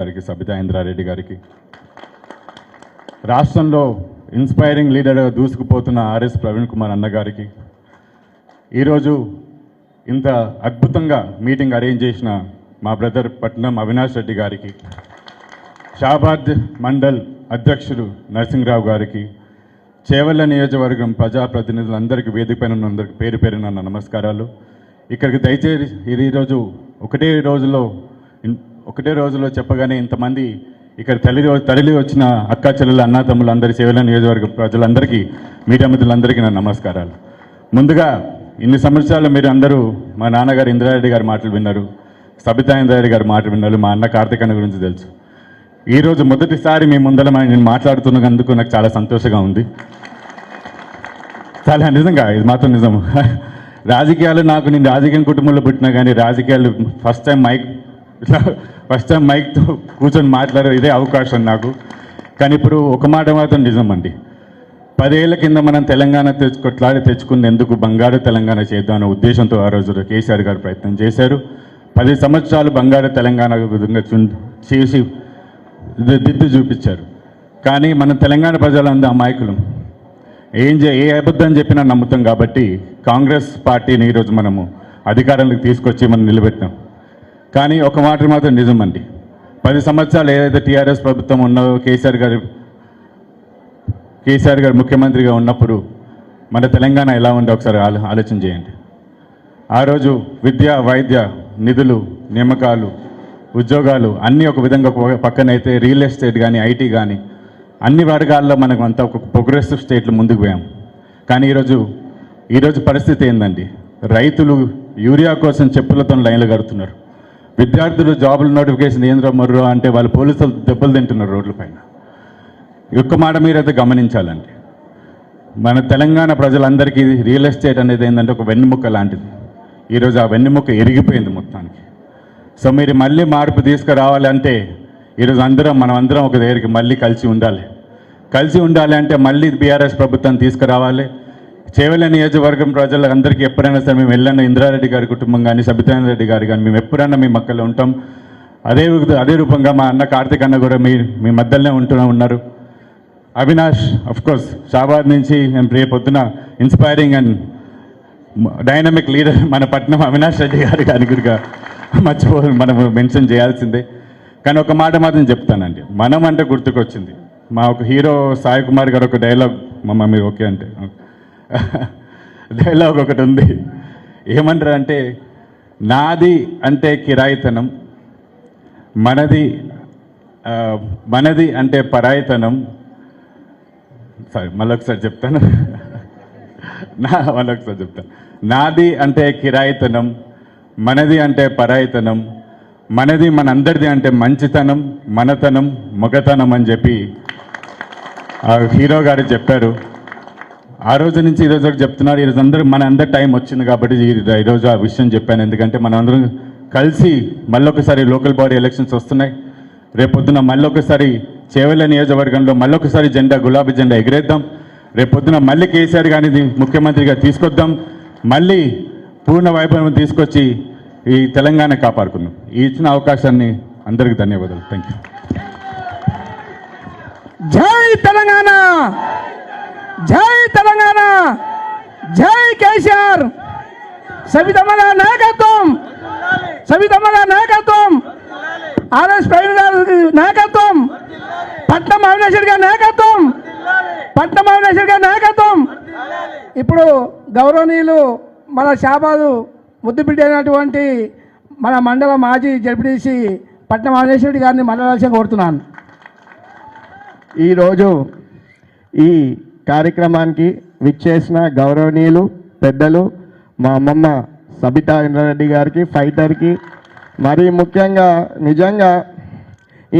గారికి, సబితా ఇంద్రారెడ్డి గారికి, రాష్ట్రంలో ఇన్స్పైరింగ్ లీడర్గా దూసుకుపోతున్న ఆర్ఎస్ ప్రవీణ్ కుమార్ అన్న గారికి, ఈరోజు ఇంత అద్భుతంగా మీటింగ్ అరేంజ్ చేసిన మా బ్రదర్ పట్నం అవినాష్ రెడ్డి గారికి, షాబాద్ మండల్ అధ్యక్షుడు నరసింహరావు గారికి, చేవెళ్ళ నియోజకవర్గం ప్రజాప్రతినిధులందరికీ వేదికపైన ఉన్నందరికీ పేరు పేరున నా నమస్కారాలు. ఇక్కడికి దయచేసి ఈరోజు ఒకటే రోజులో చెప్పగానే ఇంతమంది ఇక్కడ తరలి వచ్చిన అక్కా చెల్లెలు అన్నాతమ్ములు అందరి చేవెళ్ళ నియోజకవర్గ ప్రజలందరికీ, మీడియా మిత్రులందరికీ నా నమస్కారాలు. ముందుగా ఇన్ని సంవత్సరాలు మీరు అందరూ మా నాన్నగారు ఇంద్రారెడ్డి గారి మాటలు విన్నారు, సబితా ఇంద్రారెడ్డి గారి మాటలు విన్నారు, మా అన్న కార్తిక్ అన్న గురించి తెలుసు. ఈరోజు మొదటిసారి మీ ముందర నేను మాట్లాడుతున్నందుకు నాకు చాలా సంతోషంగా ఉంది. చాలా నిజంగా, ఇది మాత్రం నిజం. రాజకీయాలు నేను రాజకీయ కుటుంబంలో పుట్టినా కానీ రాజకీయాలు ఫస్ట్ టైం మైక్తో కూర్చొని మాట్లాడే ఇదే అవకాశం నాకు. కానీ ఇప్పుడు ఒక మాట మాత్రం నిజం అండి, 10 ఏళ్ల కింద మనం తెలంగాణ తెచ్చుకునేందుకు బంగారు తెలంగాణ చేద్దామనే ఉద్దేశంతో ఆ రోజు కేసీఆర్ గారు ప్రయత్నం చేశారు. 10 సంవత్సరాలు బంగారు తెలంగాణ విధంగా చేసి దిద్దు చూపించారు. కానీ మన తెలంగాణ ప్రజలందరూ అమాయకులు, ఏ అబద్ధం చెప్పినా నమ్ముతాం. కాబట్టి కాంగ్రెస్ పార్టీని ఈరోజు మనము అధికారంలోకి తీసుకొచ్చి మనం నిలబెట్టాం. కానీ ఒక మాట మాత్రం నిజమండి, 10 సంవత్సరాలు ఏదైతే టీఆర్ఎస్ ప్రభుత్వం ఉన్నదో, కేసీఆర్ గారు ముఖ్యమంత్రిగా ఉన్నప్పుడు మన తెలంగాణ ఎలా ఉందో ఒకసారి ఆలోచన చేయండి. ఆ రోజు విద్య, వైద్య, నిధులు, నియామకాలు, ఉద్యోగాలు అన్నీ ఒక విధంగా పక్కనైతే రియల్ ఎస్టేట్ కానీ, ఐటీ కానీ అన్ని వర్గాల్లో మనకు అంతా ఒక ప్రోగ్రెసివ్ స్టేట్లు ముందుకు పోయాం. కానీ ఈరోజు పరిస్థితి ఏందండి, రైతులు యూరియా కోసం చెప్పులతో లైన్లు కడుతున్నారు, విద్యార్థులు జాబుల నోటిఫికేషన్ ఏంద్ర మర్రో అంటే వాళ్ళు పోలీసులు దెబ్బలు తింటున్నారు రోడ్ల పైన. ఒక్క మాట మీరైతే గమనించాలండి, మన తెలంగాణ ప్రజలందరికీ రియల్ ఎస్టేట్ అనేది ఏంటంటే ఒక వెన్నెముక్క లాంటిది. ఈరోజు ఆ వెన్నెముక్క ఎరిగిపోయింది మొత్తానికి. సో మీరు మళ్ళీ మార్పు తీసుకురావాలి అంటే ఈరోజు మనమందరం ఒక దగ్గరికి మళ్ళీ కలిసి ఉండాలి అంటే మళ్ళీ బీఆర్ఎస్ ప్రభుత్వం తీసుకురావాలి. చేవెళ్ళ నియోజకవర్గం ప్రజలందరికీ ఎప్పుడైనా సరే మేము వెళ్ళిన ఇంద్రారెడ్డి గారి కుటుంబం కానీ, సబితారెడ్డి గారు కానీ మేము ఎప్పుడైనా మీ మక్కలో ఉంటాం. అదే రూపంగా మా అన్న కార్తిక్ అన్న కూడా మీ మధ్యలోనే ఉన్నారు. అవినాష్ అఫ్కోర్స్ షాబాద్ నుంచి రేపు పొద్దున ఇన్స్పైరింగ్ అండ్ డైనమిక్ లీడర్ మన పట్నం అవినాష్ రెడ్డి గారి కానిగా మనం మెన్షన్ చేయాల్సిందే. కానీ ఒక మాట మాత్రం చెప్తానండి, మనం అంటే గుర్తుకొచ్చింది మా ఒక హీరో సాయి కుమార్ గారు ఒక డైలాగ్, మమ్మ మీరు ఓకే అంటే డైలాగ్ ఒకటి ఉంది. ఏమంటారు అంటే, నాది అంటే కిరాయితనం, మనది అంటే పరాయితనం. మళ్ళొకసారి చెప్తాను. నాది అంటే కిరాయితనం, మనది అంటే పరాయితనం, మనది మనందరిది అంటే మంచితనం, మనతనం, మగతనం అని చెప్పి ఆ హీరో గారు చెప్పారు. ఆ రోజు నుంచి ఈరోజు వరకు చెప్తున్నారు. ఈరోజు అందరి టైం వచ్చింది కాబట్టి ఈరోజు ఆ విషయం చెప్పాను. ఎందుకంటే మనం అందరం కలిసి మళ్ళొకసారి లోకల్ బాడీ ఎలక్షన్స్ వస్తున్నాయి. రేపొద్దున మళ్ళొకసారి చేవెళ్ళ నియోజకవర్గంలో మళ్ళొకసారి గులాబీ జెండా ఎగిరేద్దాం. రేపొద్దున మళ్ళీ కేసీఆర్ గారిని ముఖ్యమంత్రిగా తీసుకొద్దాం. మళ్ళీ పూర్ణ వైభవం తీసుకొచ్చి ఈ తెలంగాణ కాపాడుకుందాం. ఈ ఇచ్చిన అవకాశాన్ని అందరికీ ధన్యవాదాలు. Thank you. జై తెలంగాణ, జై తెలంగాణ, జై కేసీఆర్. సబితమ్మ నాయకత్వం, ఆర్ఎస్ ప్రవీణ్ గారి నాయకత్వం, పట్నం అవినాష్ గారి నాయకత్వం. ఇప్పుడు గౌరవనీయులు మన షాబాదు ముద్దుబిడ్డ అయినటువంటి మన మండల మాజీ జడ్పీటీసీ పట్నం అవినాష్ రెడ్డి గారిని మండలాల్సిందిగా కోరుతున్నాను. ఈరోజు ఈ కార్యక్రమానికి విచ్చేసిన గౌరవనీయులు పెద్దలు మా అమ్మమ్మ సబితా ఇంద్రారెడ్డి గారికి, ఫైటర్కి, మరీ ముఖ్యంగా నిజంగా